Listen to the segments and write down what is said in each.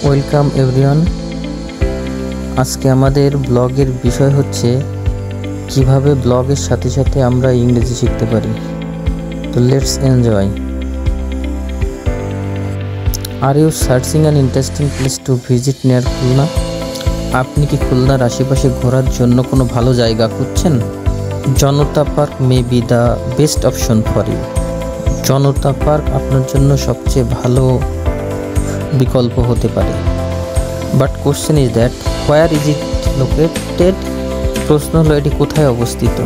Welcome everyone. আজকে আমাদের ব্লগের বিষয় হচ্ছে কিভাবে ব্লগের সাথে সাথে আমরা ইংরেজি শিখতে পারি। তো let's enjoy. Are you searching an interesting place to visit near Khulna? আপনি কি খুলনার আশেপাশে ঘোরার জন্য কোনো ভালো জায়গা খুঁজছেন? Janata park may be the best option for you. Janata park আপনার জন্য সবচেয়ে ভালো বিকল্প হতে পারে। But question is that where is it located? প্রশ্ন হলো এটি কোথায় অবস্থিত।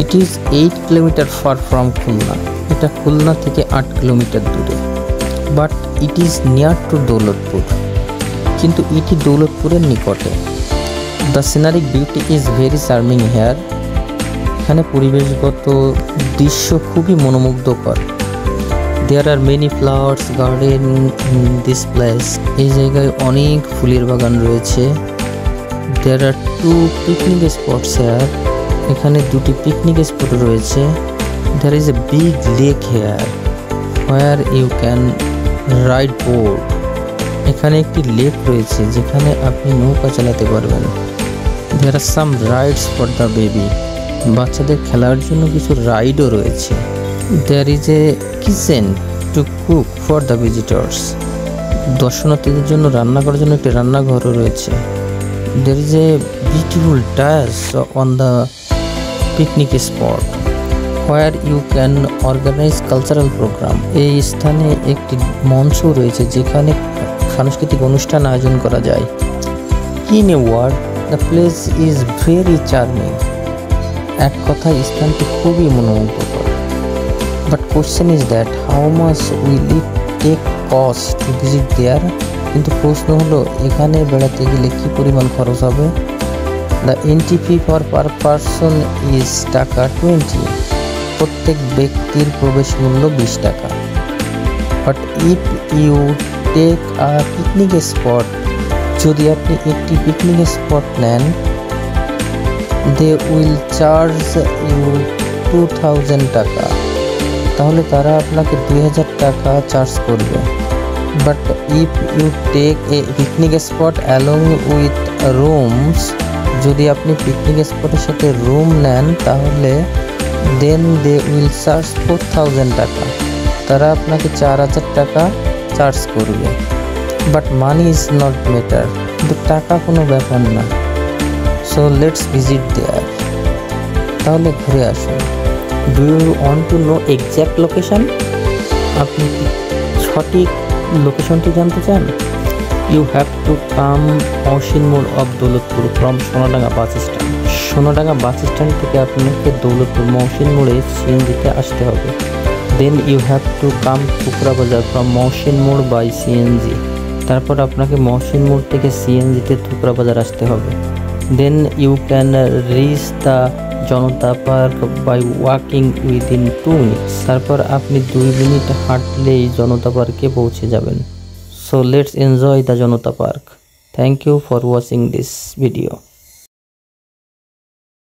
It is 8 kilometre far from Khulna. এটা খুলনা থেকে 8 কিলোমিটার দূরে। But it is near to Daulatpur. কিন্তু এটি দৌলতপুরের নিকটে। The scenic beauty is very charming here. এখানে পরিবেশগত দৃশ্য খুবই মনোমুগ্ধকর। দেয়ার are many flowers garden in this place. এই জায়গায় অনেক ফুলের বাগান রয়েছে। There are 2 picnic spots here. এখানে 2টি পিকনিক স্পট রয়েছে। There is a big lake here where you can ride boat. এখানে একটি লেক রয়েছে যেখানে আপনি নৌকা চালাতে পারবেন। There are some rides for the baby. বাচ্চাদের খেলার জন্য কিছু রাইডও রয়েছে। There is a kitchen to cook for the visitors. দর্শনার্থীদের জন্য রান্না করার জন্য একটি রান্নাঘরও রয়েছে। There is a beautiful tyres on the picnic spot where you can organise cultural programme. এই স্থানে একটি মঞ্চ রয়েছে যেখানে সাংস্কৃতিক অনুষ্ঠান আয়োজন করা যায়। In a word, the place is very charming. এক কথায় স্থানটি খুবই মনোমুগ্ধকর। But question is that how much will it take cost to visit there? কিন্তু প্রশ্ন হলো এখানে বেড়াতে গেলে কি পরিমাণ খরচ হবে? The entry fee for per person is taka 20। প্রত্যেক ব্যক্তির প্রবেশ মূল্য 20 টাকা। But if you take a picnic spot, যদি আপনি একটি পিকনিক স্পট নেন, দে উইল চার্জ ইউ 2000 টাকা। তাহলে তারা আপনাকে 2000 টাকা চার্জ করবে। But if you take a picnic spot along with rooms, যদি আপনি পিকনিক স্পটের সাথে রুম নেন তাহলে দেন দে উইল চার্জ 4000 টাকা। তারা আপনাকে 4000 টাকা চার্জ করবে। But money is not matter. কিন্তু টাকা কোনো ব্যাপার না। So let's visit there. তাহলে ঘুরে আসুন। Do you want to know exact location? আপনি কি সঠিক লোকেশনটি জানতে চান? You have to come Mohsin Mor of Daulatpur from Sonadanga bus stand. Sonadanga bus stand থেকে আপনাকে দৌলতপুর মহসিন মোড়ে সিএনজিতে আসতে হবে। Then you have to come Tukra Bazar from Mohsin মোড় বাই সিএনজি। তারপর আপনাকে মহসিন মোড় থেকে সিএনজিতে টুকরা বাজার আসতে হবে। Then you can reach the Janata park by walking within 2 minutes. তারপর আপনি 2 মিনিট হাঁটলেই জনতা পার্কে পৌঁছে যাবেন। So let's enjoy the Janata park. Thank you for watching this video.